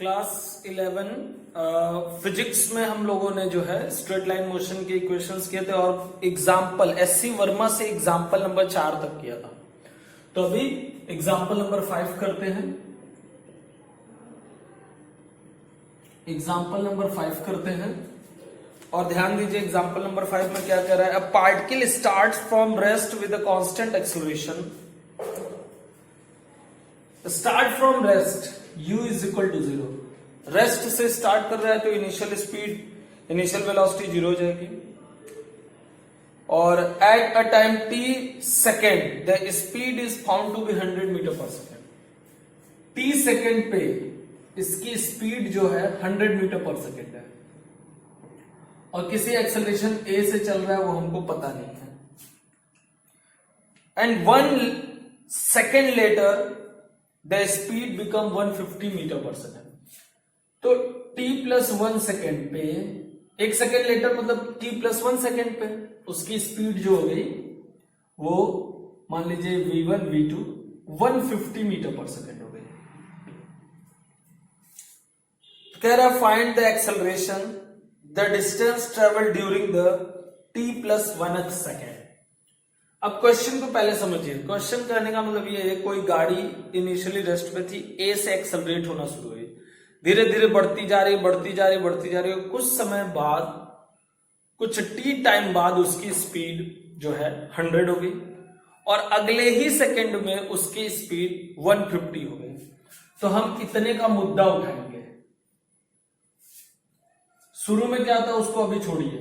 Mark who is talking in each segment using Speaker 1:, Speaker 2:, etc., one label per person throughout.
Speaker 1: Class 11 physics में हम लोगों ने जो है स्ट्रेट लाइन मोशन के इक्वेशंस किए थे और एग्जाम्पल एससी वर्मा से एग्जाम्पल नंबर 4 तक किया था। तो अभी एग्जाम्पल नंबर 5 करते हैं। एग्जाम्पल नंबर 5 करते हैं और ध्यान दीजिए एग्जाम्पल नंबर 5 में क्या कह रहा है। A particle start from rest with a constant acceleration. Start from rest u is equal to 0। Rest से स्टार्ट कर रहा है तो इनिशियल स्पीड इनिशियल वेलोसिटी 0 हो जाएगी और at a time t second the speed is found to be 100 metre per second. t second पे इसकी स्पीड जो है 100 मीटर पर सेकेंड है और किसी एक्सेलरेशन a से चल रहा है वो हमको पता नहीं है। And 1 second later the speed become 150 metre per second. तो t प्लस 1 सेकेंड पे, एक सेकेंड लेटर मतलब t प्लस 1 सेकेंड पे उसकी स्पीड जो हो गई वो मान लीजिए v1 v2 150 metre per second हो गई। कह रहा find the acceleration the distance travel during the t plus 1th second. अब क्वेश्चन को पहले समझिए। क्वेश्चन कहने का मतलब ये है, कोई गाड़ी इनिशियली रेस्ट पे थी, ए से एक्सेलरेट होना शुरू हुई, धीरे धीरे बढ़ती जा रही बढ़ती जा रही बढ़ती जा रही है। कुछ समय बाद कुछ टी टाइम बाद उसकी स्पीड जो है 100 हो गई और अगले ही सेकंड में उसकी स्पीड 150 हो गई। तो हम इतने का मुद्दा उठाएंगे। शुरू में क्या था उसको अभी छोड़िए,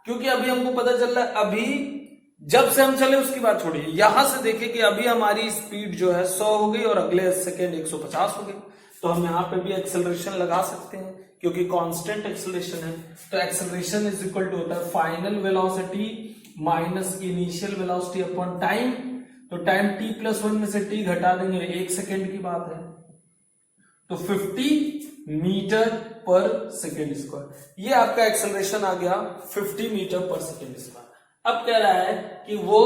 Speaker 1: क्योंकि अभी हमको पता चल रहा है अभी जब से हम चले उसकी बात छोड़िए। यहां से देखिए कि अभी हमारी स्पीड जो है 100 हो गई और अगले सेकेंड 150 हो गई। तो हम यहां पे भी एक्सेलरेशन लगा सकते हैं क्योंकि कांस्टेंट एक्सेलरेशन है। तो एक्सेलरेशन इज इक्वल टू होता है final velocity minus initial velocity upon time. तो टाइम t प्लस 1 में से t घटा देंगे, 1 सेकेंड की बात है, तो 50 मीटर पर सेकेंड स्क्वायर। ये आपका एक्सेलरेशन आ गया 50 मीटर पर सेकेंड स्क्वायर। अब कह रहा है कि वो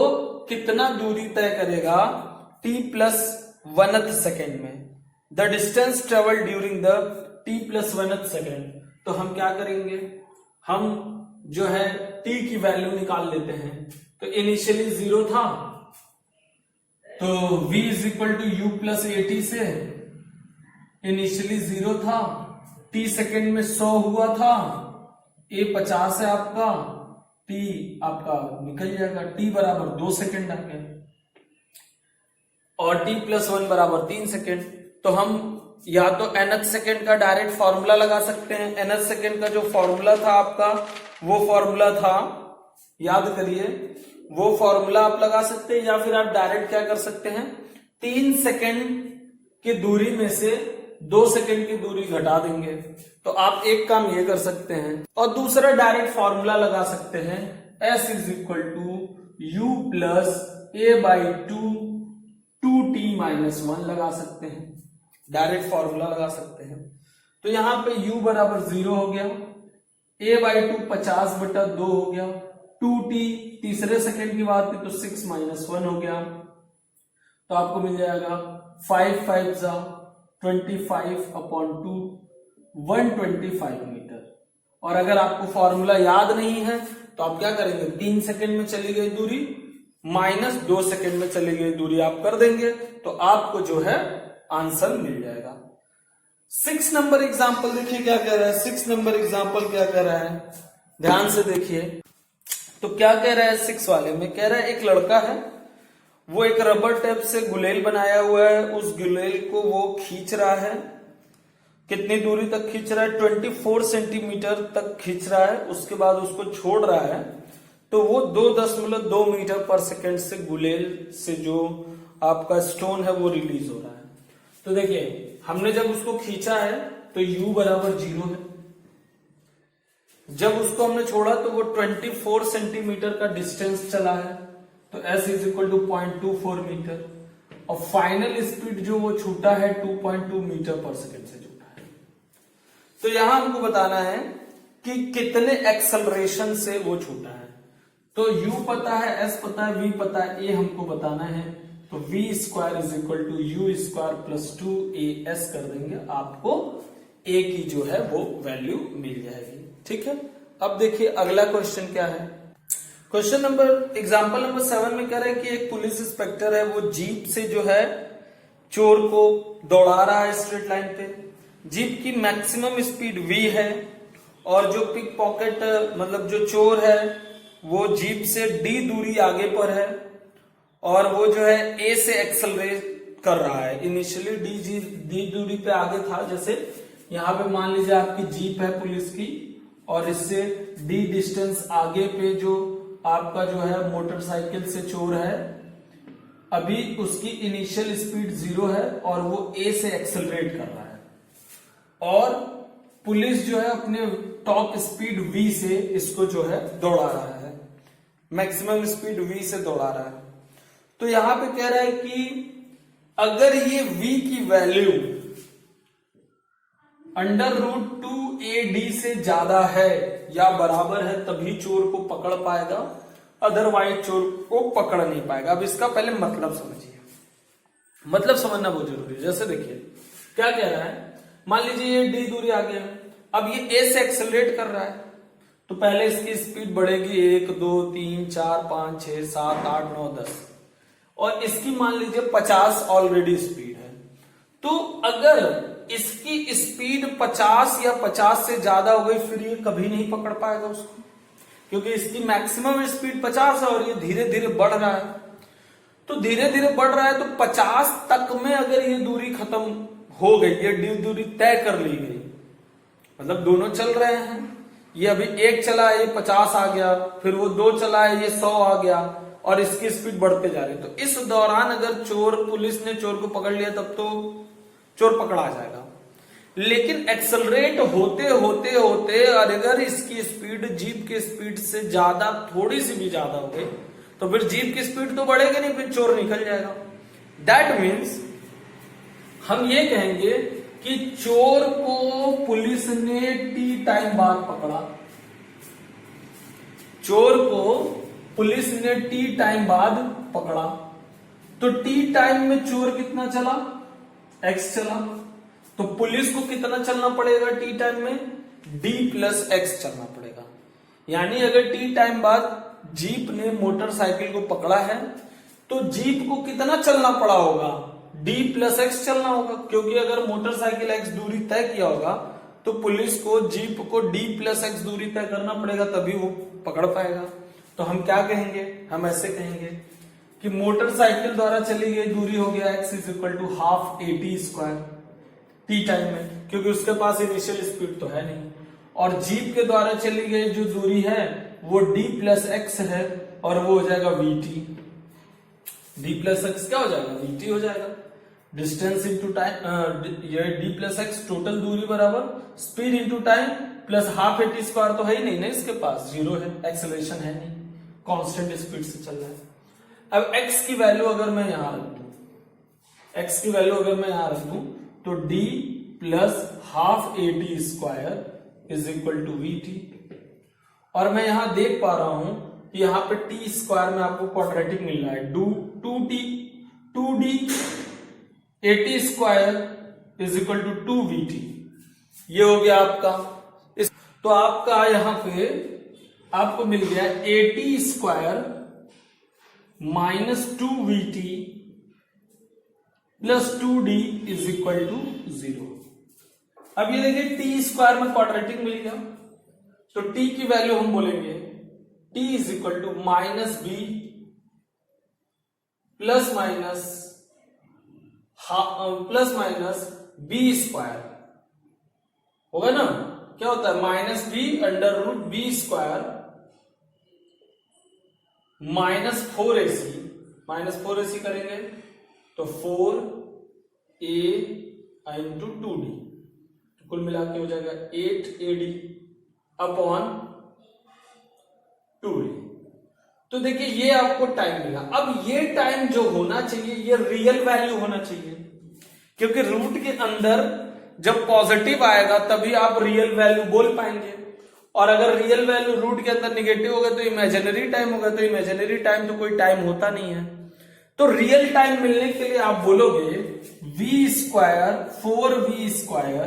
Speaker 1: कितना दूरी तय करेगा t प्लस 1th सेकेंड में, the distance travel during the t plus 1th second. तो हम क्या करेंगे, हम जो है t की वैल्यू निकाल लेते हैं। तो इनिशियली 0 था तो v is equal to u plus 80 से इनिशियली 0 था, t सेकेंड में 100 हुआ था, a 50 है आपका, t आपका निकल जाएगा, t बराबर 2 सेकेंड आ गया और t प्लस 1 बराबर 3 सेकेंड। तो हम या तो nth सेकेंड का डायरेक्ट फॉर्मूला लगा सकते हैं। nth सेकेंड का जो फॉर्मूला था आपका वो फॉर्मूला था, याद करिए, वो फॉर्मूला आप लगा सकते हैं या फिर आप डायरेक्ट क्या कर सकते हैं, 3 सेकेंड की दूरी में से 2 सेकेंड की दूरी घटा देंगे। तो आप एक काम ये कर सकते हैं और दूसरा डायरेक्ट फॉर्मूला लगा सकते हैं, s is equal to u plus a by 2t minus 1 लगा सकते हैं, डायरेक्ट फॉर्मूला लगा सकते हैं। तो यहां पे u बराबर 0 हो गया, a बाई 2 50 बटा 2 हो गया, 2t तीसरे सेकेंड की बात की तो 6 माइनस 1 हो गया। तो आपको मिल जाएगा 5 5 जा 25 अपॉन 2 125 मीटर। और अगर आपको फॉर्मूला याद नहीं है तो आप क्या करेंगे, 3 सेकेंड में चली गई दूरी माइनस 2 सेकेंड में चली गई दूरी आप कर देंगे तो आपको जो है आंसर मिल जाएगा। 6 नंबर एग्जाम्पल देखिए क्या कह रहा है। 6 नंबर एग्जाम्पल क्या कह रहा है, ध्यान से देखिए। तो क्या कह रहा है 6 वाले में, कह रहा है एक लड़का है, वो एक रबर टेप से गुलेल बनाया हुआ है, उस गुलेल को वो खींच रहा है। कितनी दूरी तक खींच रहा है, 24 सेंटीमीटर तक खींच रहा है। उसके बाद उसको छोड़ रहा है तो वो 2.2 मीटर पर सेकेंड से गुलेल से जो आपका स्टोन है वो रिलीज हो रहा है। तो देखिए हमने जब उसको खींचा है तो u बराबर 0 है, जब उसको हमने छोड़ा तो वो 24 सेंटीमीटर का डिस्टेंस चला है, तो s is equal to 0.24 metre और फाइनल स्पीड जो वो छूटा है 2.2 मीटर पर सेकेंड से छूटा है। तो यहां हमको बताना है कि कितने एक्सेलरेशन से वो छूटा है। तो u पता है, s पता है, v पता है, a हमको बताना है तो V square is equal to U square plus 2as कर देंगे, आपको a की जो है वो वैल्यू मिल जाएगी। ठीक है, अब देखिए अगला क्वेश्चन क्या है। क्वेश्चन नंबर एग्जांपल नंबर 7 में कह रहा है कि एक पुलिस इंस्पेक्टर है, वो जीप से जो है चोर को दौड़ा रहा है स्ट्रेट लाइन पे। जीप की मैक्सिमम स्पीड v है और जो पिक पॉकेट मतलब जो चोर है वो जीप से d दूरी आगे पर है और वो जो है a से एक्सेलरेट कर रहा है। इनिशियली d दूरी पे आगे था, जैसे यहाँ पे मान लीजिए आपकी जीप है पुलिस की और इससे d डिस्टेंस आगे पे जो आपका जो है मोटरसाइकिल से चोर है, अभी उसकी इनिशियल स्पीड 0 है और वो a से एक्सेलरेट कर रहा है और पुलिस जो है अपने टॉप स्पीड v से इसको जो है दौड़ा रहा है, मैक्सिमम स्पीड v से दौड़ा रहा है। तो यहां पे कह रहा है कि अगर ये v की वैल्यू √2ad से ज्यादा है या बराबर है तभी चोर को पकड़ पाएगा, अदरवाइज चोर को पकड़ नहीं पाएगा। अब इसका पहले मतलब समझिए, मतलब समझना बहुत जरूरी है। जैसे देखिए क्या कह रहा है, मान लीजिए ये d दूरी आगे है, अब ये a से एक्सेलरेट कर रहा है तो पहले इसकी स्पीड बढ़ेगी 1 2 3 4 5 6 7 8 9 10 और इसकी मान लीजिए 50 ऑलरेडी स्पीड है। तो अगर इसकी स्पीड 50 या 50 से ज्यादा हो गई फिर ये कभी नहीं पकड़ पाएगा उसको, क्योंकि इसकी मैक्सिमम स्पीड 50 है और ये धीरे धीरे बढ़ रहा है। तो धीरे धीरे बढ़ रहा है तो 50 तक में अगर ये दूरी खत्म हो गई, ये दूरी तय कर ली गई, मतलब दोनों चल रहे हैं, ये अभी 1 चला है ये 50 आ गया, फिर वो 2 चला है ये 100 आ गया और इसकी स्पीड बढ़ते जा रही है। तो इस दौरान अगर पुलिस ने चोर को पकड़ लिया तब तो चोर पकड़ा जाएगा। लेकिन एक्सेलरेट होते होते होते अगर इसकी स्पीड जीप की स्पीड से ज्यादा, थोड़ी सी भी ज्यादा हो गई तो फिर जीप की स्पीड तो बढ़ेगी नहीं, फिर चोर निकल जाएगा। दैट मीन्स हम ये कहेंगे कि चोर को पुलिस ने t टाइम बाद पकड़ा, चोर को पुलिस ने t टाइम बाद पकड़ा, तो t टाइम में चोर कितना चला, x चला, तो पुलिस को कितना चलना पड़ेगा t टाइम में, d प्लस x चलना पड़ेगा। यानी अगर t टाइम बाद जीप ने मोटरसाइकिल को पकड़ा है तो जीप को कितना चलना पड़ा होगा, d प्लस एक्स चलना होगा, क्योंकि अगर मोटरसाइकिल x दूरी तय किया होगा तो पुलिस को जीप को d प्लस एक्स दूरी तय करना पड़ेगा तभी वो पकड़ पाएगा। तो हम क्या कहेंगे, हम ऐसे कहेंगे कि मोटरसाइकिल द्वारा चली गई दूरी हो गया x is equal to half at square t time में, क्योंकि उसके पास इनिशियल स्पीड तो है नहीं, और जीप के द्वारा चली गई जो दूरी है वो d प्लस एक्स है और वो हो जाएगा vt। d प्लस एक्स क्या हो जाएगा, vt हो जाएगा। डिस्टेंस इंटू टाइम, ये d प्लस एक्स टोटल दूरी बराबर speed into time plus half at square तो है ही नहीं ना, इसके पास 0 है, एक्सेलरेशन है नहीं, कांस्टेंट स्पीड से चल रहा है। अब x की वैल्यू अगर मैं यहां रख दूं, x की वैल्यू अगर मैं यहां रख दूं तो d plus half at square is equal to vt, और मैं यहां देख पा रहा हूं कि यहां पे t स्क्वायर में आपको क्वाड्रेटिक मिल रहा है, 2d at square is equal to 2vt, ये हो गया आपका। तो आपका यहां पे आपको मिल गया at square minus 2vt plus 2d is equal to 0। अब ये देखिए t स्क्वायर में क्वाड्रेटिक मिल गया तो t की वैल्यू हम बोलेंगे t is equal to minus b plus minus b square होगा ना, क्या होता है minus b under root b square minus 4ac करेंगे तो 4a इंटू 2d, कुल मिला के हो जाएगा 8ad अपॉन 2d। तो देखिए ये आपको टाइम मिला। अब ये टाइम जो होना चाहिए ये रियल वैल्यू होना चाहिए, क्योंकि रूट के अंदर जब पॉजिटिव आएगा तभी आप रियल वैल्यू बोल पाएंगे, और अगर रियल वैल्यू रूट के अंदर निगेटिव होगा तो इमेजिनरी टाइम होगा, तो इमेजिनरी टाइम तो कोई टाइम होता नहीं है। तो रियल टाइम मिलने के लिए आप बोलोगे v square 4v²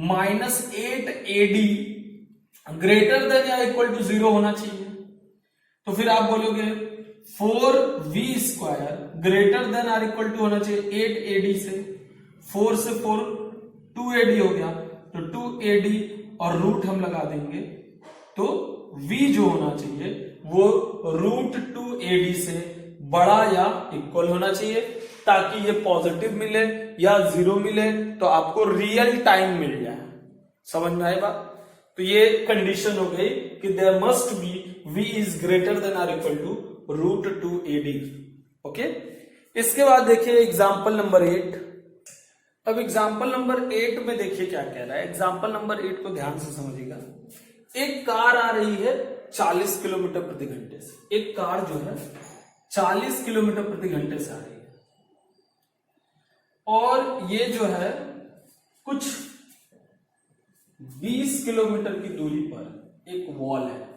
Speaker 1: minus 8ad greater than या इक्वल टू 0 होना चाहिए। तो फिर आप बोलोगे 4v² greater than or equal to होना चाहिए 8ad से, 4 से 4 2ad हो गया, तो 2ad और रूट हम लगा देंगे, तो v जो होना चाहिए वो √2ad से बड़ा या इक्वल होना चाहिए, ताकि ये पॉजिटिव मिले या 0 मिले तो आपको रियल टाइम मिल जाए। समझ में आई बात? तो ये कंडीशन हो गई कि there must be v is greater than or equal to √2ad। Okay, इसके बाद देखिए एग्जांपल नंबर 8। अब एग्जांपल नंबर 8 में देखिए क्या कह रहा है। एग्जांपल नंबर 8 को ध्यान से समझिएगा। एक कार आ रही है 40 किलोमीटर प्रति घंटे से, एक कार जो है 40 किलोमीटर प्रति घंटे से आ रही है, और ये जो है कुछ 20 किलोमीटर की दूरी पर एक वॉल है।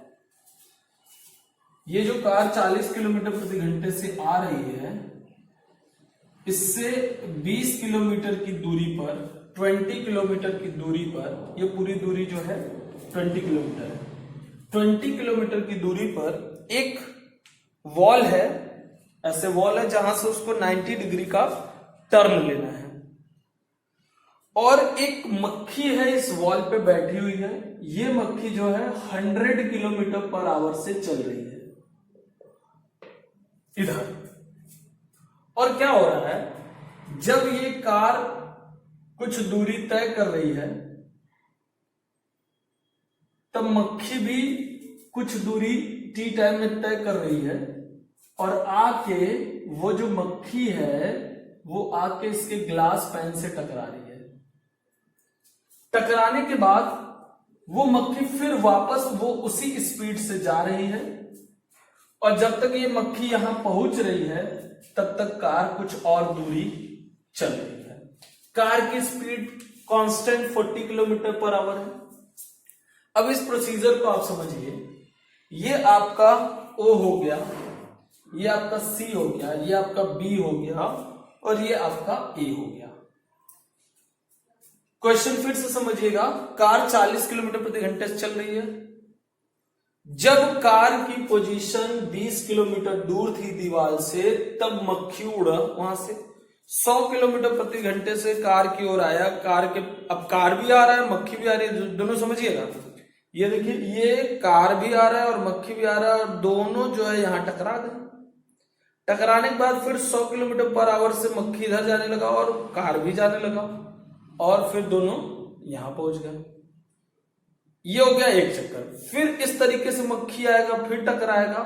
Speaker 1: ये जो कार 40 किलोमीटर प्रति घंटे से आ रही है, इससे 20 किलोमीटर की दूरी पर, 20 किलोमीटर की दूरी पर, ये पूरी दूरी जो है 20 किलोमीटर है, 20 किलोमीटर की दूरी पर एक वॉल है, ऐसे वॉल है जहां से उसको 90 डिग्री का टर्न लेना है, और एक मक्खी है इस वॉल पे बैठी हुई है। ये मक्खी जो है 100 किलोमीटर पर आवर से चल रही है इधर। और क्या हो रहा है, जब ये कार कुछ दूरी तय कर रही है तब मक्खी भी कुछ दूरी टी टाइम में तय कर रही है, और आके वो जो मक्खी है वो आके इसके ग्लास पैन से टकरा रही है। टकराने के बाद वो मक्खी फिर वापस वो उसी स्पीड से जा रही है, और जब तक ये मक्खी यहां पहुंच रही है तब तक कार कुछ और दूरी चल रही है। कार की speed constant 40 kilometre per hour है। अब इस प्रोसीजर को आप समझिए। ये आपका O हो गया, ये आपका C हो गया, ये आपका B हो गया, और ये आपका A हो गया। क्वेश्चन फिर से समझिएगा। कार 40 किलोमीटर प्रति घंटे से चल रही है। जब कार की पोजीशन 20 किलोमीटर दूर थी दीवार से, तब मक्खी उड़ा वहां से 100 किलोमीटर प्रति घंटे से कार की ओर आया। अब कार भी आ रहा है, मक्खी भी आ रही है, दोनों समझिएगा। ये देखिए, ये कार भी आ रहा है और मक्खी भी आ रहा है, और दोनों जो है यहां टकरा गए। टकराने के बाद फिर 100 किलोमीटर पर आवर से मक्खी इधर जाने लगा और कार भी जाने लगा, और फिर दोनों यहां पहुंच गए। ये हो गया एक चक्कर। फिर इस तरीके से मक्खी आएगा, फिर टकराएगा,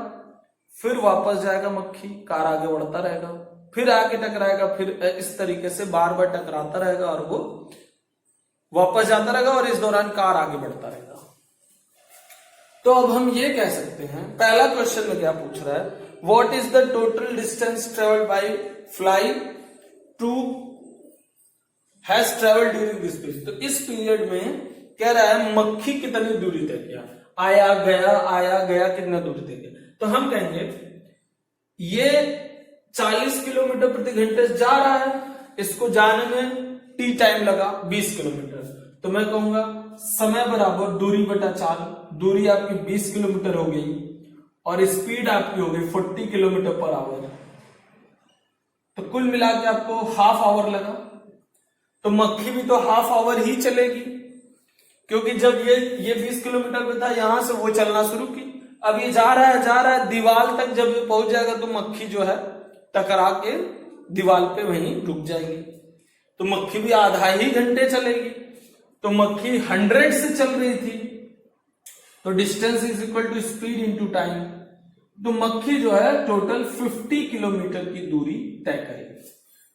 Speaker 1: फिर वापस जाएगा मक्खी, कार आगे बढ़ता रहेगा, फिर आके टकराएगा, फिर इस तरीके से बार बार टकराता रहेगा और वो वापस जाता रहेगा, और इस दौरान कार आगे बढ़ता रहेगा। तो अब हम ये कह सकते हैं, पहला क्वेश्चन में क्या पूछ रहा है, what is the total distance travelled by fly to has travelled during this period. तो इस पीरियड में कह रहा है मक्खी कितनी दूरी तय किया, आया गया कितना दूरी तय किया। तो हम कहेंगे ये 40 किलोमीटर प्रति घंटे से जा रहा है, इसको जाने में टी टाइम लगा 20 किलोमीटर, तो मैं कहूंगा समय बराबर दूरी बटा 4। दूरी आपकी 20 किलोमीटर हो गई और स्पीड आपकी हो गई 40 किलोमीटर पर आवर, तो कुल मिला के आपको हाफ आवर लगा। तो मक्खी भी तो हाफ आवर ही चलेगी, क्योंकि जब ये 20 किलोमीटर पे था, यहां से वो चलना शुरू की, अब ये जा रहा है दीवार तक। जब ये पहुंच जाएगा तो मक्खी जो है टकरा के दीवार पे वहीं रुक जाएगी, तो मक्खी भी आधा ही घंटे चलेगी। तो मक्खी 100 से चल रही थी, तो distance is equal to speed into time. तो मक्खी जो है टोटल 50 किलोमीटर की दूरी तय करेगी।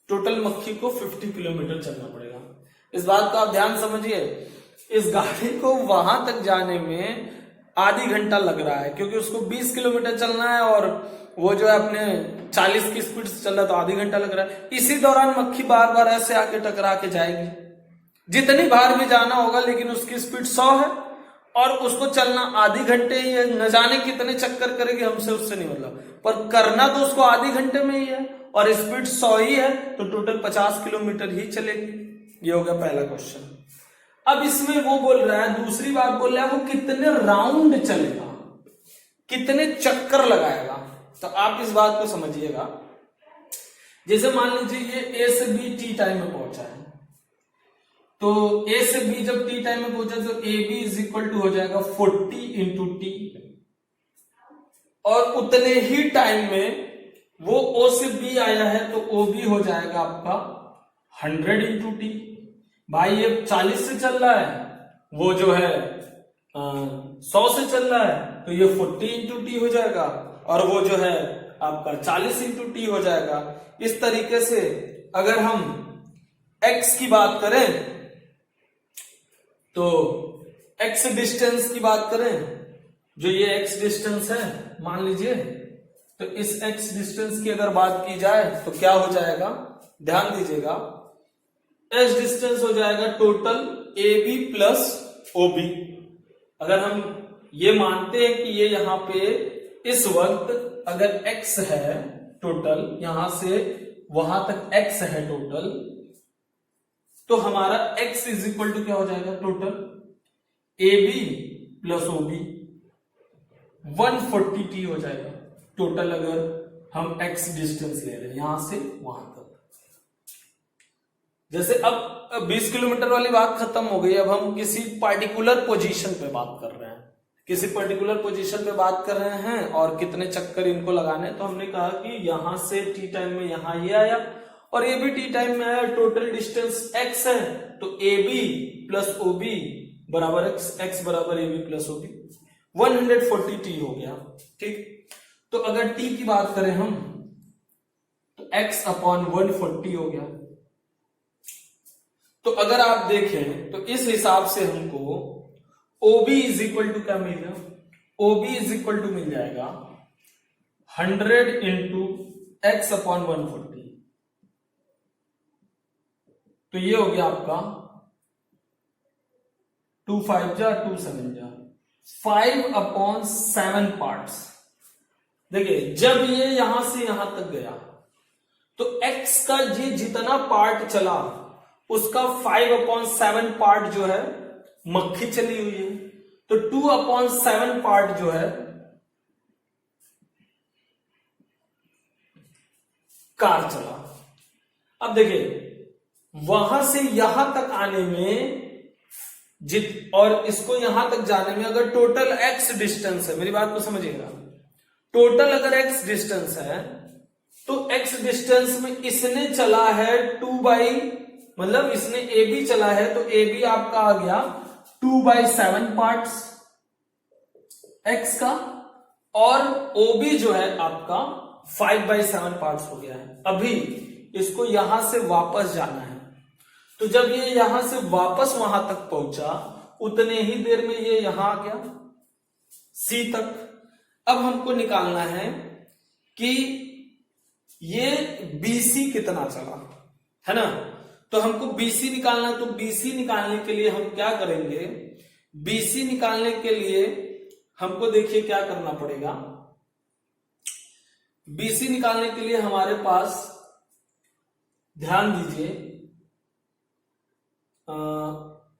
Speaker 1: टोटल मक्खी को 50 किलोमीटर चलना पड़ेगा। इस बात को आप ध्यान समझिए। इस गाड़ी को वहां तक जाने में आधी घंटा लग रहा है, क्योंकि उसको 20 किलोमीटर चलना है और वो जो है अपने 40 की स्पीड से चल रहा है, तो आधी घंटा लग रहा है। इसी दौरान मक्खी बार बार ऐसे आके टकरा के जाएगी। जितनी बार भी जाना होगा, लेकिन उसकी स्पीड 100 है और उसको चलना आधे घंटे ही है, न जाने कितने चक्कर करेगी, हमसे उससे नहीं मतलब, पर करना तो उसको आधे घंटे में ही है और स्पीड 100 ही है, तो टोटल 50 किलोमीटर ही चलेगी। ये हो गया पहला क्वेश्चन। अब इसमें वो बोल रहा है, दूसरी बात बोल रहा है, वो कितने राउंड चलेगा, कितने चक्कर लगाएगा। तो आप इस बात को समझिएगा, जैसे मान लीजिए ये ए से बी टी टाइम में पहुंचा है, तो ए से बी जब टी टाइम में पहुंचा तो A B is equal to हो जाएगा 40 इंटू टी, और उतने ही टाइम में वो ओ से बी आया है तो ओ बी हो जाएगा आपका 100 इंटू टी। भाई ये 40 से चल रहा है, वो जो है 100 से चल रहा है, तो ये 40 इंटू टी हो जाएगा, और वो जो है आपका 40 इंटू टी हो जाएगा। इस तरीके से अगर हम x की बात करें तो x डिस्टेंस की बात करें, जो ये x डिस्टेंस है मान लीजिए, तो इस x डिस्टेंस की अगर बात की जाए तो क्या हो जाएगा, ध्यान दीजिएगा, s डिस्टेंस हो जाएगा टोटल AB प्लस OB। अगर हम ये मानते हैं कि ये यहां पे इस वक्त अगर x है टोटल, यहां से वहां तक x है टोटल, तो हमारा x इज इक्वल टू क्या हो जाएगा, total AB plus OB 140t हो जाएगा टोटल, अगर हम x डिस्टेंस ले रहे हैं यहां से वहां तक। जैसे अब 20 किलोमीटर वाली बात खत्म हो गई, अब हम किसी पर्टिकुलर पोजीशन पे बात कर रहे हैं, किसी पर्टिकुलर पोजीशन पे बात कर रहे हैं और कितने चक्कर इनको लगाने। तो हमने कहा कि यहां से टी टाइम में यहां ये आया और ए बी टी टाइम में आया, टोटल डिस्टेंस x है, तो A B plus O B बराबर x बराबर A B plus O B 140t हो गया। ठीक, तो अगर t की बात करें हम तो x अपॉन 140 हो गया। तो अगर आप देखें तो इस हिसाब से हमको OB इज इक्वल टू क्या मिल गया, OB इज इक्वल टू मिल जाएगा 100 इंटू एक्स अपॉन 140। तो ये हो गया आपका 2 5 जा 2 7 जा 5 अपॉन 7 पार्ट्स। देखिए जब ये यहां से यहां तक गया तो x का ये जितना पार्ट चला उसका 5 अपॉन 7 पार्ट जो है मक्खी चली हुई है, तो 2 अपॉन 7 पार्ट जो है कार चला। अब देखिए वहां से यहां तक आने में और इसको यहां तक जाने में अगर टोटल x डिस्टेंस है, मेरी बात को समझिएगा, टोटल अगर x डिस्टेंस है तो x डिस्टेंस में इसने चला है 2 मतलब इसने AB चला है तो AB आपका आ गया 2/7 पार्ट्स x का, और OB जो है आपका 5/7 पार्ट्स हो गया है। अभी इसको यहां से वापस जाना है, तो जब ये यहां से वापस वहां तक पहुंचा उतने ही देर में ये यहां आ गया C तक। अब हमको निकालना है कि ये BC कितना चला है ना, तो हमको BC निकालना है। तो BC निकालने के लिए हम क्या करेंगे, BC निकालने के लिए हमको देखिए क्या करना पड़ेगा। BC निकालने के लिए हमारे पास, ध्यान दीजिए,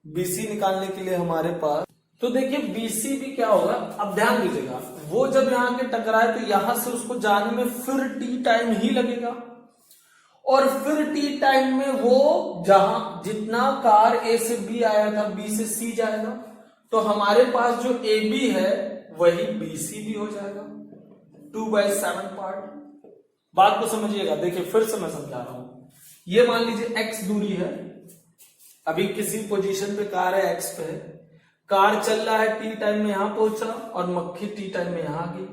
Speaker 1: BC निकालने के लिए हमारे पास, तो देखिए BC भी क्या होगा, अब ध्यान दीजिएगा, वो जब यहां के टकराए तो यहां से उसको जाने में फिर T टाइम ही लगेगा, और फिर T टाइम में वो जहां जितना कार A से B आया था B से C जाएगा, तो हमारे पास जो AB है वही BC भी हो जाएगा 2/7 पार्ट। बात को समझिएगा, देखिए फिर से मैं समझा रहा हूं। ये मान लीजिए x दूरी है, अभी किसी पोजीशन पे कार है, x पे है, कार चल रहा है, T टाइम में यहां पहुंचा और मक्खी T टाइम में यहां आ गई।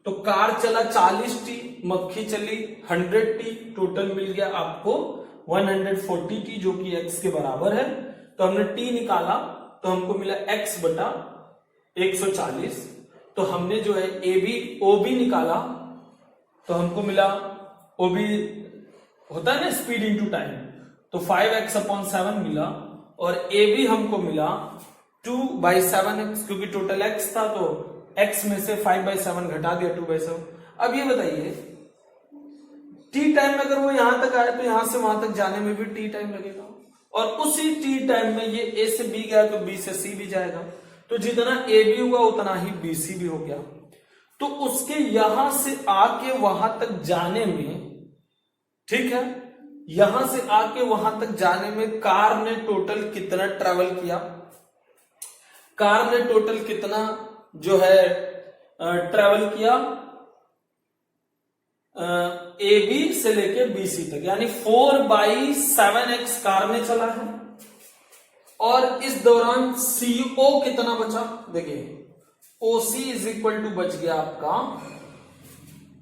Speaker 1: तो कार चला 40t, मक्खी चली 100t, टोटल मिल गया आपको 140t जो कि x के बराबर है। तो हमने t निकाला तो हमको मिला x बटा 140। तो हमने जो है OB निकाला तो हमको मिला, OB होता है ना स्पीड इंटू टाइम, तो 5x अपॉन 7 मिला, और AB हमको मिला 2/7x, क्योंकि टोटल x था तो x में से 5/7 घटा दिया 2/7। अब ये बताइए t टाइम में अगर वो यहां तक आए तो यहां से वहां तक जाने में भी t टाइम लगेगा, और उसी t टाइम में ये a से b गया तो b से c भी जाएगा, तो जितना a b हुआ उतना ही b c भी हो गया। तो उसके यहां से आके वहां तक जाने में, ठीक है, यहां से आके वहां तक जाने में कार ने टोटल कितना ट्रेवल किया, कार ने टोटल कितना जो है ट्रेवल किया ए बी से लेके बी सी तक, यानी 4/7x कार में चला है। और इस दौरान CO कितना बचा, देखिए OC इज इक्वल टू बच गया आपका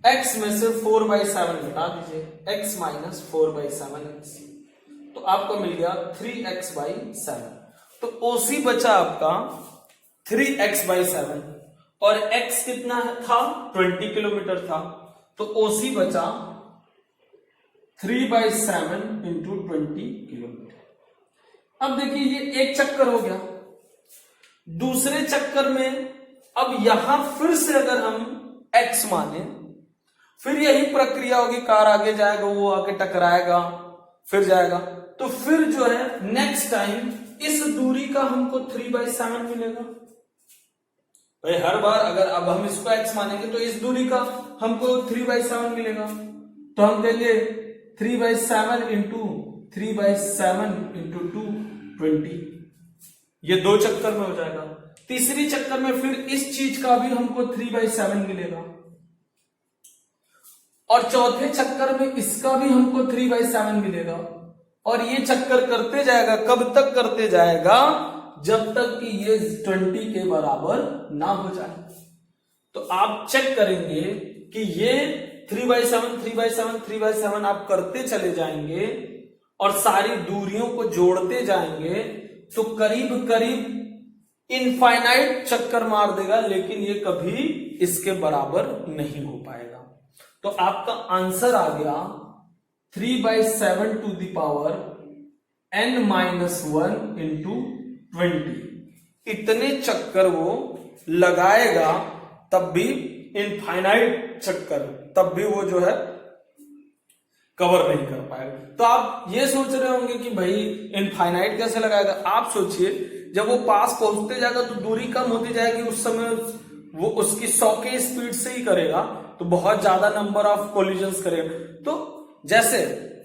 Speaker 1: x में से 4/7 घटा दीजिए, x माइनस 4/7x, तो आपको मिल गया 3x/7। तो OC बचा आपका 3x/7 और x कितना था 20 किलोमीटर था, तो OC बचा 3/7 इंटू 20 किलोमीटर। अब देखिए ये एक चक्कर हो गया, दूसरे चक्कर में अब यहां फिर से अगर हम x माने, फिर यही प्रक्रिया होगी, कार आगे जाएगा, वो आके टकराएगा, फिर जाएगा, तो फिर जो है नेक्स्ट टाइम इस दूरी का हमको 3/7 मिलेगा। भाई हर बार अगर अब हम इसको x मानेंगे तो इस दूरी का हमको 3/7 मिलेगा, तो हम कहेंगे 3/7 इंटू 3/7 इंटू 2 20, ये दो चक्कर में हो जाएगा। तीसरी चक्कर में फिर इस चीज का भी हमको 3/7 मिलेगा, और चौथे चक्कर में इसका भी हमको 3/7 मिलेगा, और ये चक्कर करते जाएगा, कब तक करते जाएगा, जब तक कि ये 20 के बराबर ना हो जाए। तो आप चेक करेंगे कि ये 3/7 3/7 3/7 आप करते चले जाएंगे और सारी दूरियों को जोड़ते जाएंगे, तो करीब करीब इनफाइनाइट चक्कर मार देगा, लेकिन ये कभी इसके बराबर नहीं हो पाएगा। तो आपका आंसर आ गया 3/7 to the power n-1 into 20। इतने चक्कर वो लगाएगा तब भी, इनफाइनाइट चक्कर, तब भी वो जो है कवर नहीं कर पाएगा। तो आप ये सोच रहे होंगे कि भाई इनफाइनाइट कैसे लगाएगा, आप सोचिए जब वो पास पहुंचते जाएगा तो दूरी कम होती जाएगी, उस समय वो उसकी 100 के स्पीड से ही करेगा, तो बहुत ज्यादा नंबर ऑफ कोलिजन्स करेगा। तो जैसे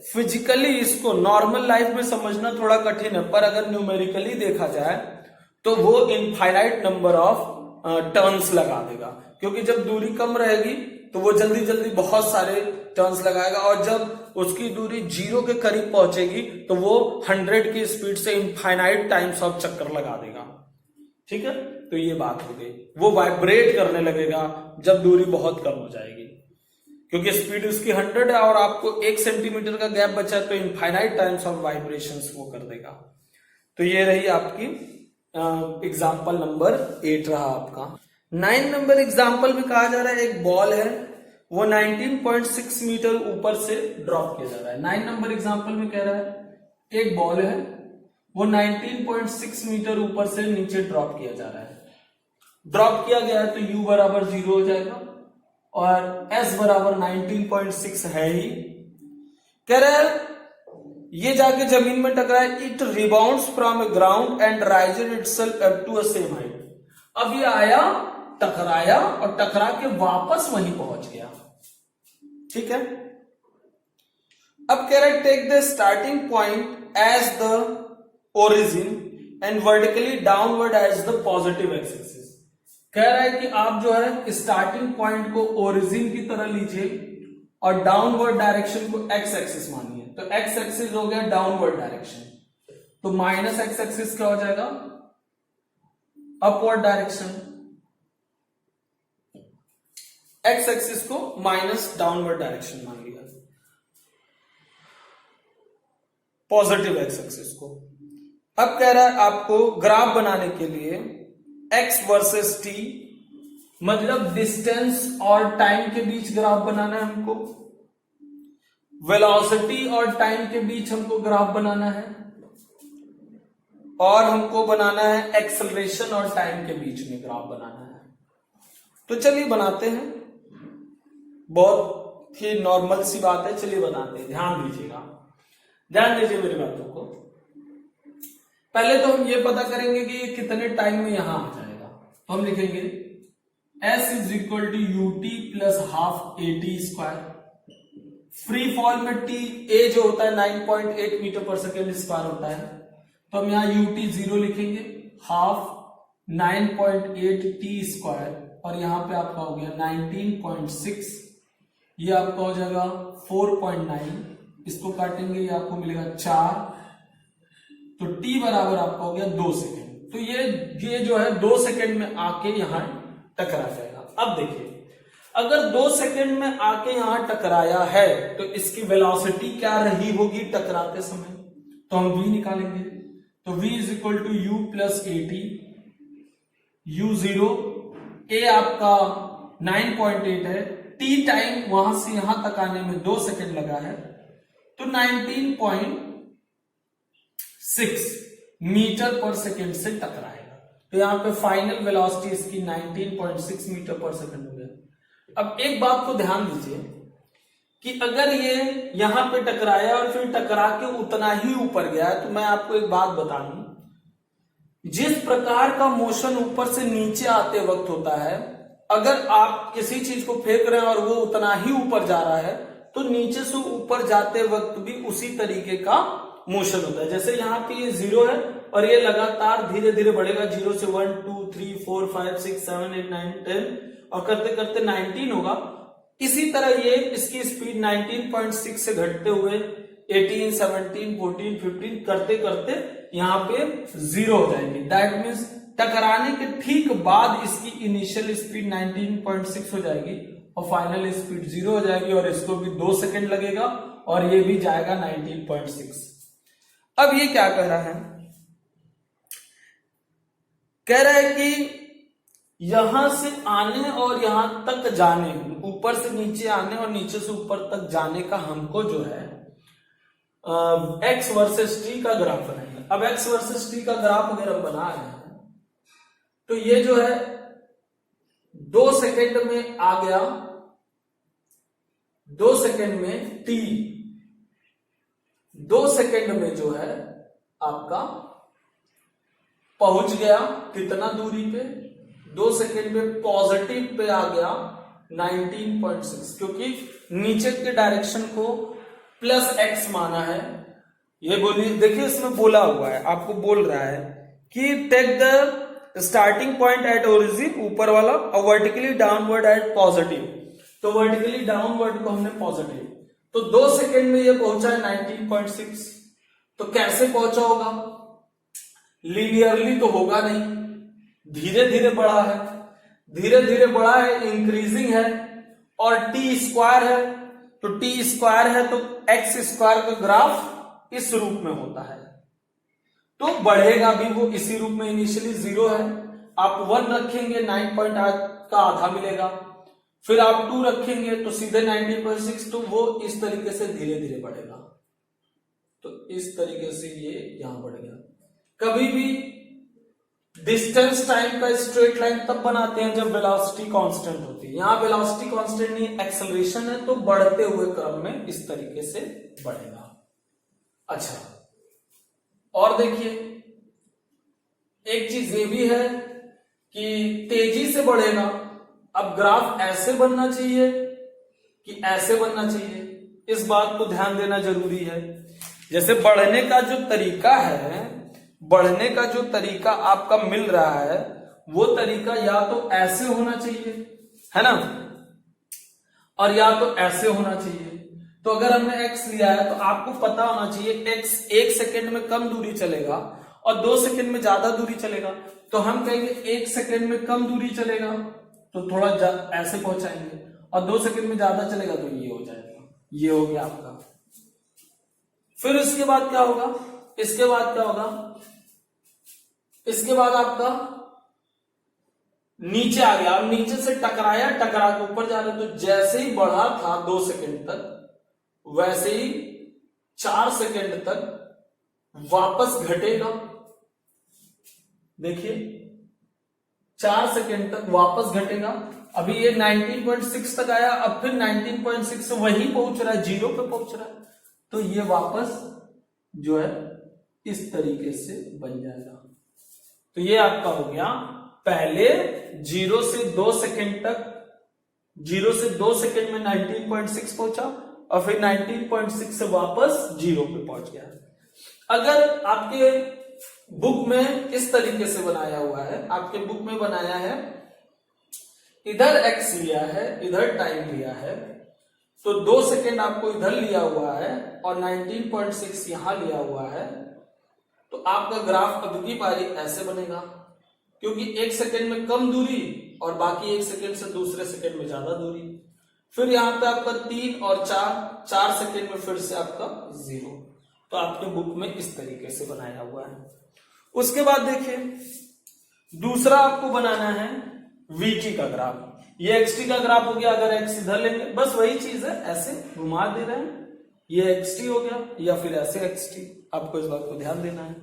Speaker 1: फिजिकली इसको नॉर्मल लाइफ में समझना थोड़ा कठिन है, पर अगर न्यूमेरिकली देखा जाए तो वो इनफाइनाइट नंबर ऑफ टर्न्स लगा देगा, क्योंकि जब दूरी कम रहेगी तो वो जल्दी जल्दी बहुत सारे टर्न्स लगाएगा, और जब उसकी दूरी 0 के करीब पहुंचेगी तो वो 100 की स्पीड से इनफाइनाइट टाइम्स ऑफ चक्कर लगा देगा। ठीक है, तो ये बात हो गई। वो वाइब्रेट करने लगेगा जब दूरी बहुत कम हो जाएगी, क्योंकि स्पीड उसकी 100 है और आपको 1 सेंटीमीटर का गैप बचा है, तो इनफाइनाइट टाइम्स ऑफ वाइब्रेशंस वो कर देगा। तो ये रही आपकी एग्जाम्पल नंबर 8 रहा आपका। 9 नंबर एग्जाम्पल में कहा जा रहा है एक बॉल है, वो 19.6 मीटर ऊपर से ड्रॉप किया जा रहा है। 9 नंबर एग्जाम्पल में कह रहा है एक बॉल है, वो 19.6 मीटर ऊपर से नीचे ड्रॉप किया जा रहा है। ड्रॉप किया गया है तो u बराबर 0 हो जाएगा, और s बराबर 19.6 है ही। कह रहा है ये जाके जमीन में टकराए, it rebounds from a ground and raises itself up to a same height. अब ये आया, टकराया और टकरा के वापस वहीं पहुंच गया। ठीक है, अब कह रहा है take the starting point as the origin and vertically downward as the positive X axis. कह रहा है कि आप जो है स्टार्टिंग पॉइंट को ओरिजिन की तरह लीजिए और डाउनवर्ड डायरेक्शन को एक्स एक्सिस मानिए। तो एक्स एक्सिस हो गया डाउनवर्ड डायरेक्शन, तो माइनस एक्स एक्सिस क्या हो जाएगा, अपवर्ड डायरेक्शन। एक्स एक्सिस को माइनस डाउनवर्ड डायरेक्शन मान लिया, पॉजिटिव एक्स एक्सिस को। अब कह रहा है आपको ग्राफ बनाने के लिए x वर्सेस t, मतलब डिस्टेंस और टाइम के बीच ग्राफ बनाना है हमको, वेलोसिटी और टाइम के बीच हमको ग्राफ बनाना है, और हमको बनाना है एक्सेलरेशन और टाइम के बीच में ग्राफ बनाना है। तो चलिए बनाते हैं, बहुत ही नॉर्मल सी बात है, चलिए बनाते हैं। ध्यान दीजिएगा, ध्यान दीजिए मेरी बातों को। पहले तो हम ये पता करेंगे कि ये कितने टाइम में यहां आ जाएगा। तो हम लिखेंगे S is equal to UT plus half AT square. Free fall में T A जो होता है 9.8 मीटर पर सेकेंड स्क्वायर होता है, तो हम यहाँ UT 0 लिखेंगे, हाफ 9.8 T स्क्वायर, और यहां पे आपका हो गया 19.6, ये आपका हो जाएगा 4.9, इसको काटेंगे ये आपको मिलेगा 4, तो T बराबर आपका हो गया 2 सेकेंड। तो ये जो है 2 सेकेंड में आके यहां टकरा जाएगा। अब देखिए, अगर 2 सेकेंड में आके यहां टकराया है तो इसकी वेलोसिटी क्या रही होगी टकराते समय, तो हम v निकालेंगे। तो v is equal to u plus AT, u0 a आपका 9.8 है, t टाइम वहां से यहां तक आने में 2 सेकेंड लगा है, तो 19.6 मीटर पर सेकेंड से टकराएगा। तो यहां पे फाइनल वेलोसिटी इसकी 19.6 मीटर पर सेकेंड हो गया। अब एक बात को ध्यान दीजिए कि अगर ये यहां पे टकराया और फिर टकरा के उतना ही ऊपर गया है, तो मैं आपको एक बात बता दूं, जिस प्रकार का मोशन ऊपर से नीचे आते वक्त होता है, अगर आप किसी चीज को फेंक रहे हैं और वो उतना ही ऊपर जा रहा है, तो नीचे से ऊपर जाते वक्त भी उसी तरीके का मोशन होता है। जैसे यहाँ पे ये 0 है और ये लगातार धीरे धीरे बढ़ेगा, 0 से 1 2 3 4 5 6 7 8 9 10 और करते करते 19 होगा। इसी तरह ये इसकी स्पीड 19.6 से घटते हुए 18 17 14 15 करते करते यहाँ पे 0 हो जाएंगे। दैट मीन्स टकराने के ठीक बाद इसकी इनिशियल स्पीड 19.6 हो जाएगी और फाइनल स्पीड 0 हो जाएगी, और इसको भी 2 सेकेंड लगेगा और ये भी जाएगा 19.6। अब ये क्या कह रहा है, कह रहा है कि यहां से आने और यहां तक जाने, ऊपर से नीचे आने और नीचे से ऊपर तक जाने का हमको जो है x वर्सेस t का ग्राफ बनाएंगे। अब x वर्सेस t का ग्राफ अगर हम बना रहे हैं तो ये जो है 2 सेकेंड में आ गया, 2 सेकेंड में t 2 सेकेंड में जो है आपका पहुंच गया कितना दूरी पे, 2 सेकेंड में पॉजिटिव पे आ गया 19.6, क्योंकि नीचे के डायरेक्शन को प्लस x माना है। ये बोलिए, देखिए इसमें बोला हुआ है, आपको बोल रहा है कि take the starting point at origin, ऊपर वाला, और वर्टिकली डाउनवर्ड एट पॉजिटिव। तो वर्टिकली डाउनवर्ड को हमने पॉजिटिव, तो 2 सेकेंड में ये पहुंचा है 19.6। तो कैसे पहुंचा होगा, लीनियरली तो होगा नहीं, धीरे धीरे बढ़ा है, धीरे धीरे बढ़ा है, इंक्रीजिंग है, और टी स्क्वायर है, तो टी स्क्वायर है तो एक्स स्क्वायर का ग्राफ इस रूप में होता है, तो बढ़ेगा भी वो इसी रूप में। इनिशियली 0 है, आप 1 रखेंगे 9.8 का आधा मिलेगा, फिर आप 2 रखेंगे तो सीधे 19.6, तो वो इस तरीके से धीरे धीरे बढ़ेगा। तो इस तरीके से ये यहां बढ़ गया। कभी भी डिस्टेंस टाइम का स्ट्रेट लाइन तब बनाते हैं जब वेलोसिटी कांस्टेंट होती है। यहां वेलोसिटी कांस्टेंट नहीं, एक्सेलरेशन है, तो बढ़ते हुए क्रम में इस तरीके से बढ़ेगा। अच्छा, और देखिए एक चीज ये भी है कि तेजी से बढ़ेगा। अब ग्राफ ऐसे बनना चाहिए कि ऐसे बनना चाहिए, इस बात को ध्यान देना जरूरी है। जैसे बढ़ने का जो तरीका है, बढ़ने का जो तरीका आपका मिल रहा है, वो तरीका या तो ऐसे होना चाहिए, है ना, और या तो ऐसे होना चाहिए। तो अगर हमने x लिया है तो आपको पता होना चाहिए x 1 सेकेंड में कम दूरी चलेगा और 2 सेकेंड में ज्यादा दूरी चलेगा। तो हम कहेंगे 1 सेकेंड में कम दूरी चलेगा तो थोड़ा ऐसे पहुंचाएंगे, और 2 सेकेंड में ज्यादा चलेगा तो ये हो जाएगा। ये हो गया आपका। फिर इसके बाद क्या होगा, इसके बाद क्या होगा, इसके बाद आपका नीचे आ गया, अब नीचे से टकराया, टकरा के ऊपर जा रहा है, तो जैसे ही बढ़ा था 2 सेकेंड तक, वैसे ही 4 सेकेंड तक वापस घटेगा, देखिए 4 सेकेंड तक वापस घटेगा। अभी ये 19.6 तक आया, अब फिर 19.6 से वही पहुंच रहा है, 0 पे पहुंच रहा है, तो ये वापस जो है इस तरीके से बन जाएगा। तो ये आपका हो गया पहले 0 से 2 सेकेंड तक, 0 से 2 सेकेंड में 19.6 पहुंचा और फिर 19.6 से वापस 0 पे पहुंच गया। अगर आपके बुक में इस तरीके से बनाया हुआ है, आपके बुक में बनाया है, इधर x लिया है, इधर टाइम लिया है, तो 2 सेकेंड आपको इधर लिया हुआ है और 19.6 यहां लिया हुआ है, तो आपका ग्राफ अब की बारी ऐसे बनेगा, क्योंकि 1 सेकेंड में कम दूरी और बाकी 1 सेकेंड से दूसरे सेकेंड में ज्यादा दूरी। फिर यहां पे आपका 3 और 4 सेकेंड में फिर से आपका 0। तो आपके बुक में इस तरीके से बनाया हुआ है। उसके बाद देखिए दूसरा आपको बनाना है vt का ग्राफ। ये xt का ग्राफ हो गया, अगर x इधर लेंगे बस वही चीज है, ऐसे घुमा दे रहे हैं, ये xt हो गया या फिर ऐसे xt, आपको इस बात को ध्यान देना है।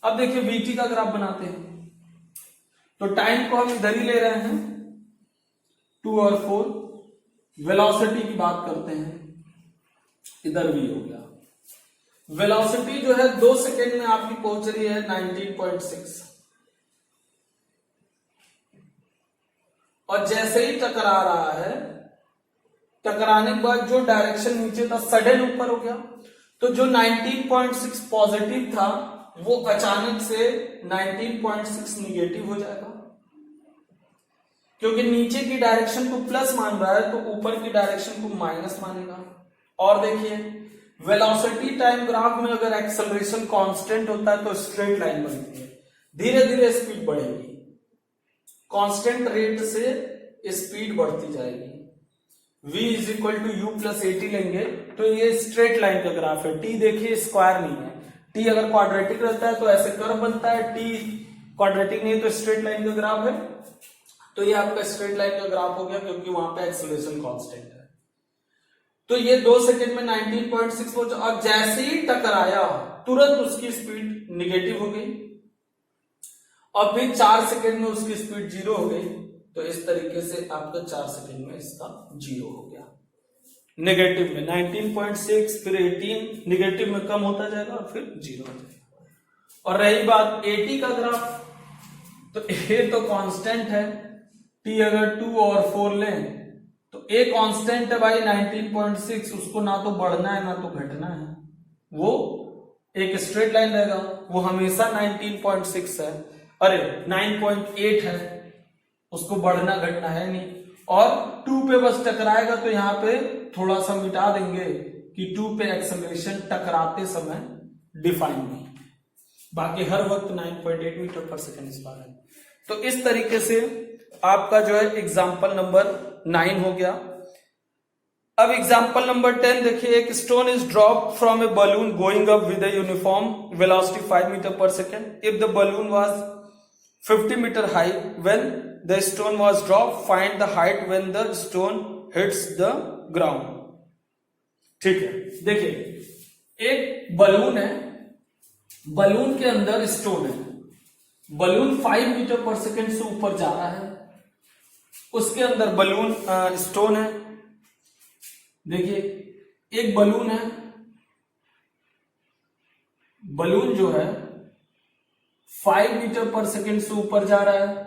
Speaker 1: अब देखिए vt का ग्राफ बनाते हैं, तो टाइम को हम इधर ही ले रहे हैं 2 और 4, वेलोसिटी की बात करते हैं, इधर v हो गया। वेलोसिटी जो है 2 सेकेंड में आपकी पहुंच रही है 19.6, और जैसे ही टकरा रहा है, टकराने के बाद जो डायरेक्शन नीचे था सडन ऊपर हो गया, तो जो 19.6 पॉजिटिव था वो अचानक से 19.6 निगेटिव हो जाएगा, क्योंकि नीचे की डायरेक्शन को प्लस मान रहा है तो ऊपर की डायरेक्शन को माइनस मानेगा। और देखिए वेलोसिटी टाइम ग्राफ में अगर एक्सेलरेशन कांस्टेंट होता है तो स्ट्रेट लाइन बनती है, धीरे धीरे स्पीड बढ़ेगी, कांस्टेंट रेट से स्पीड बढ़ती जाएगी। v is equal to U plus A T लेंगे तो ये स्ट्रेट लाइन का ग्राफ है। t देखिए स्क्वायर नहीं है, t अगर क्वाड्रेटिक रहता है तो ऐसे कर्व बनता है, t क्वाड्रेटिक नहीं तो स्ट्रेट लाइन का ग्राफ है। तो ये आपका स्ट्रेट लाइन का ग्राफ हो गया, क्योंकि वहां पे एक्सेलरेशन कांस्टेंट है। तो ये 2 सेकेंड में 19.6 पहुंचा, और जैसे ही टकराया तुरंत उसकी स्पीड निगेटिव हो गई, और फिर 4 सेकेंड में उसकी स्पीड 0 हो गई। तो इस तरीके से आपका 4 सेकेंड में इसका 0 हो गया, नेगेटिव में 19.6, फिर 18, निगेटिव में कम होता जाएगा और फिर 0 हो जाएगा। और रही बात AT का ग्राफ, तो A तो कांस्टेंट है, T अगर 2 और 4 लें तो A कांस्टेंट है भाई 19.6, उसको ना तो बढ़ना है ना तो घटना है, वो एक स्ट्रेट लाइन रहेगा, वो हमेशा 19.6 है, अरे 9.8 है, उसको बढ़ना घटना है नहीं। और 2 पे बस टकराएगा तो यहां पे थोड़ा सा मिटा देंगे कि 2 पे एक्सेलरेशन टकराते समय डिफाइन नहीं, बाकी हर वक्त 9.8 मीटर पर सेकेंड इस बार है। तो इस तरीके से आपका जो है एग्जाम्पल नंबर 9 हो गया। अब एग्जाम्पल नंबर 10 देखिए, एक stone is drop from a balloon going up with a uniform velocity 5 metre per second. If the balloon was 50 metre high when the stone was drop, find the height when the stone hits the ground. ठीक है, देखिए एक balloon है, balloon के अंदर stone है, balloon 5 metre per second से ऊपर जा रहा है, उसके अंदर बलून स्टोन है। देखिए एक बलून है, बलून जो है 5 मीटर पर सेकेंड से ऊपर जा रहा है,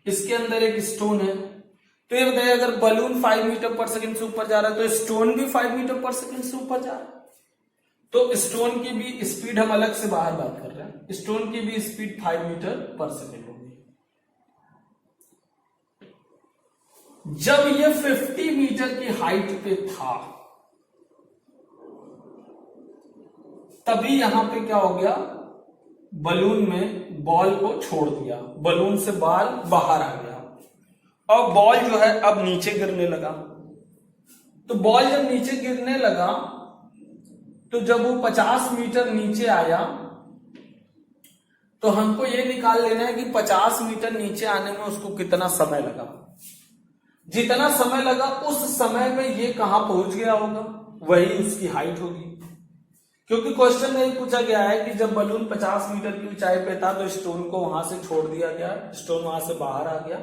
Speaker 1: इसके अंदर एक स्टोन है। तो ये बताइए अगर बलून 5 मीटर पर सेकेंड से ऊपर जा रहा है तो स्टोन भी 5 मीटर पर सेकेंड से ऊपर जा रहा है, तो स्टोन की भी स्पीड हम अलग से बाहर बात कर रहे हैं, स्टोन की भी स्पीड 5 मीटर पर सेकेंड होगी। जब ये 50 मीटर की हाइट पे था तभी यहां पे क्या हो गया, बलून में बॉल को छोड़ दिया, बलून से बॉल बाहर आ गया और बॉल जो है अब नीचे गिरने लगा। तो बॉल जब नीचे गिरने लगा तो जब वो 50 मीटर नीचे आया तो हमको ये निकाल लेना है कि 50 मीटर नीचे आने में उसको कितना समय लगा। जितना समय लगा उस समय में ये कहां पहुंच गया होगा, वही उसकी हाइट होगी। क्योंकि क्वेश्चन में पूछा गया है कि जब बलून 50 मीटर की ऊंचाई पे था तो स्टोन को वहां से छोड़ दिया गया, स्टोन वहां से बाहर आ गया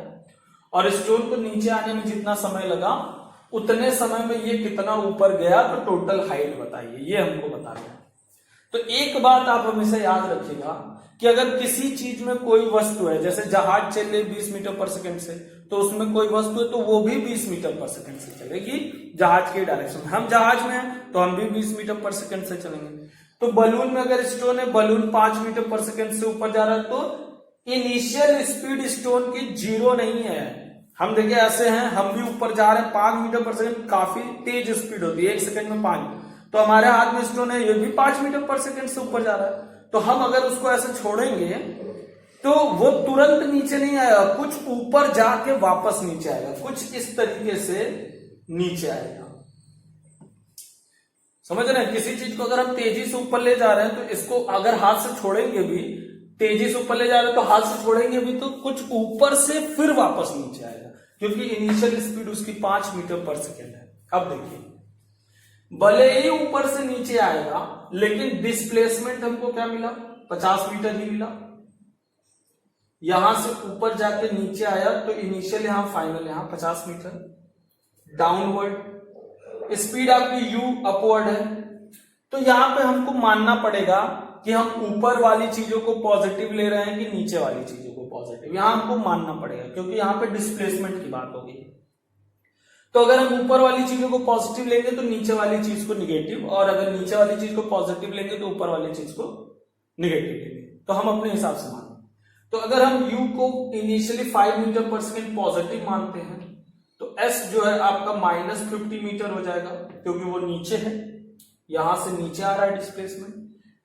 Speaker 1: और स्टोन को नीचे आने में जितना समय लगा उतने समय में ये कितना ऊपर गया, तो टोटल हाइट बताइए, ये हमको बताना है। तो एक बात आप हमेशा याद रखिएगा कि अगर किसी चीज में कोई वस्तु है, जैसे जहाज चल रही 20 मीटर पर सेकंड से, तो उसमें कोई वस्तु है तो वो भी 20 मीटर पर सेकंड से चलेगी जहाज के डायरेक्शन में। हम जहाज में हैं तो हम भी 20 मीटर पर सेकंड से चलेंगे। तो बलून में अगर स्टोन है, बलून 5 मीटर पर सेकंड से ऊपर जा रहा है, तो इनिशियल स्पीड स्टोन की 0 नहीं है। हम देखिए ऐसे हैं, हम भी ऊपर जा रहे हैं 5 मीटर पर सेकंड, काफी तेज स्पीड होती है, 1 सेकंड में 5, तो हमारे हाथ में स्टोन है, ये भी 5 मीटर पर सेकंड से ऊपर जा रहा है। तो हम अगर उसको ऐसे छोड़ेंगे तो वो तुरंत नीचे नहीं आएगा, कुछ ऊपर जाके वापस नीचे आएगा, कुछ इस तरीके से नीचे आएगा। समझ रहे हैं? किसी चीज को अगर हम तेजी से ऊपर ले जा रहे हैं तो इसको अगर हाथ से छोड़ेंगे भी, तेजी से ऊपर ले जा रहे हैं तो हाथ से छोड़ेंगे भी तो कुछ ऊपर से फिर वापस नीचे आएगा, क्योंकि इनिशियल स्पीड उसकी 5 मीटर पर सेकेंड है। अब देखिए, भले ही ऊपर से नीचे आएगा लेकिन डिस्प्लेसमेंट हमको क्या मिला, 50 मीटर ही मिला। यहां से ऊपर जाके नीचे आया तो इनिशियल यहां, फाइनल यहां 50 मीटर डाउनवर्ड। स्पीड आपकी u अपवर्ड है, तो यहां पे हमको मानना पड़ेगा कि हम ऊपर वाली चीजों को पॉजिटिव ले रहे हैं कि नीचे वाली चीजों को पॉजिटिव, यहां हमको मानना पड़ेगा, क्योंकि यहां पे डिस्प्लेसमेंट की बात होगी। तो अगर हम ऊपर वाली चीजों को पॉजिटिव लेंगे तो नीचे वाली चीज को निगेटिव, और अगर नीचे वाली चीज को पॉजिटिव लेंगे तो ऊपर वाली चीज को निगेटिव लेंगे। तो हम अपने हिसाब से मानेंगे। तो अगर हम u को initially 5 metre per second positive मानते हैं तो s जो है आपका -50 मीटर हो जाएगा, क्योंकि वो नीचे है, यहां से नीचे आ रहा है डिस्प्लेसमेंट।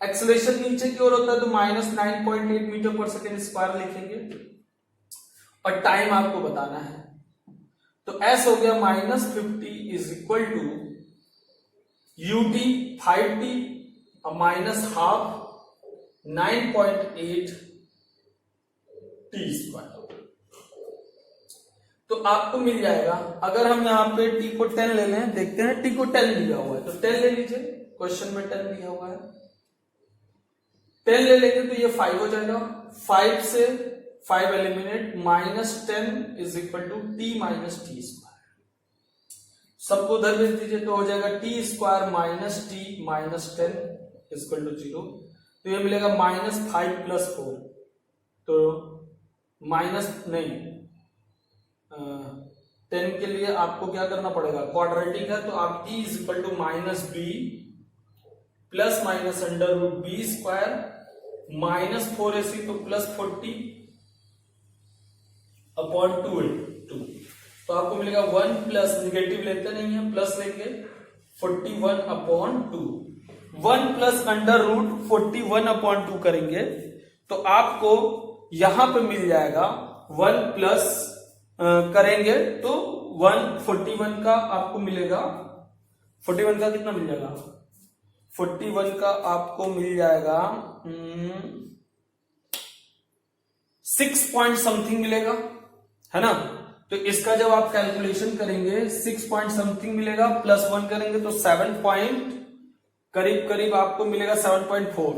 Speaker 1: एक्सेलरेशन नीचे की ओर होता है तो -9.8 मीटर पर सेकेंड स्क्वायर लिखेंगे, और टाइम आपको बताना है। तो s हो गया -50 is equal to ut 5t -12 9.8 t square. तो आपको मिल जाएगा, अगर हम यहाँ पे t को 10 ले लें, देखते हैं t को 10 दिया हुआ है तो 10 ले लीजिए, क्वेश्चन में 10 दिया हुआ है, 10 ले लेंगे तो ये 5 हो जाएगा, 5 से 5 eliminate, -10 is equal to t - t square. सबको उधर भेज दीजिए तो हो जाएगा t square -t - 10 equal to 0। तो ये मिलेगा -5 + 4, तो -10 के लिए आपको क्या करना पड़ेगा, क्वाड्रेटिक है तो आप t is equal to -b plus minus √b square -4ac तो +40 अपॉन 2 तो आपको मिलेगा 1 प्लस, निगेटिव लेते नहीं है, प्लस लेंगे 41 अपॉन 2, 1 प्लस √41 अपॉन 2 करेंगे तो आपको यहां पे मिल जाएगा 1 प्लस करेंगे तो 141 का आपको मिलेगा, 41 का कितना मिल जाएगा, 41 का आपको मिल जाएगा 6 पॉइंट समथिंग मिलेगा, है ना। तो इसका जब आप कैलकुलेशन करेंगे 6 पॉइंट समथिंग मिलेगा, +1 करेंगे तो 7 पॉइंट करीब आपको मिलेगा, 7.4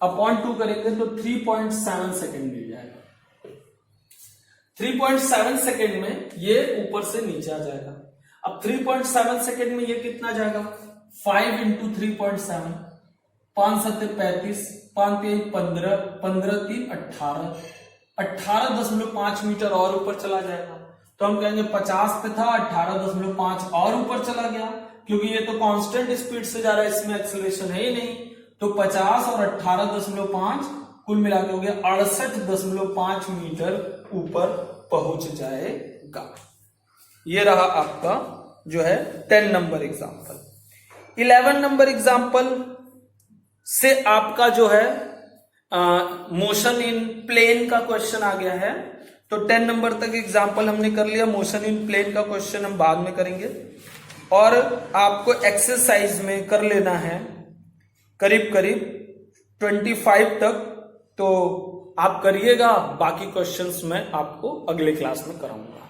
Speaker 1: अपॉन 2 करेंगे तो 3.7 सेकेंड मिल जाएगा। 3.7 सेकेंड में ये ऊपर से नीचे आ जाएगा। अब 3.7 सेकेंड में ये कितना जाएगा, 5 × 3.7, 5 × 7 = 35, 5 × 3 = 15, 15 × 3 = 18, 18.5 मीटर और ऊपर चला जाएगा। तो हम कहेंगे 50 पे था, 18.5 और ऊपर चला गया, क्योंकि ये तो कांस्टेंट स्पीड से जा रहा है, इसमें एक्सेलरेशन है ही नहीं। तो 50 और 18.5 कुल मिला के हो गया 68.5 मीटर ऊपर पहुंच जाएगा। ये रहा आपका जो है 10 नंबर एग्जाम्पल। 11 नंबर एग्जाम्पल से आपका जो है मोशन इन प्लेन का क्वेश्चन आ गया है। तो 10 नंबर तक एग्जाम्पल हमने कर लिया, मोशन इन प्लेन का क्वेश्चन हम बाद में करेंगे। और आपको एक्सरसाइज में कर लेना है करीब 25 तक, तो आप करिएगा, बाकी क्वेश्चंस मैं आपको अगले क्लास में कराऊंगा।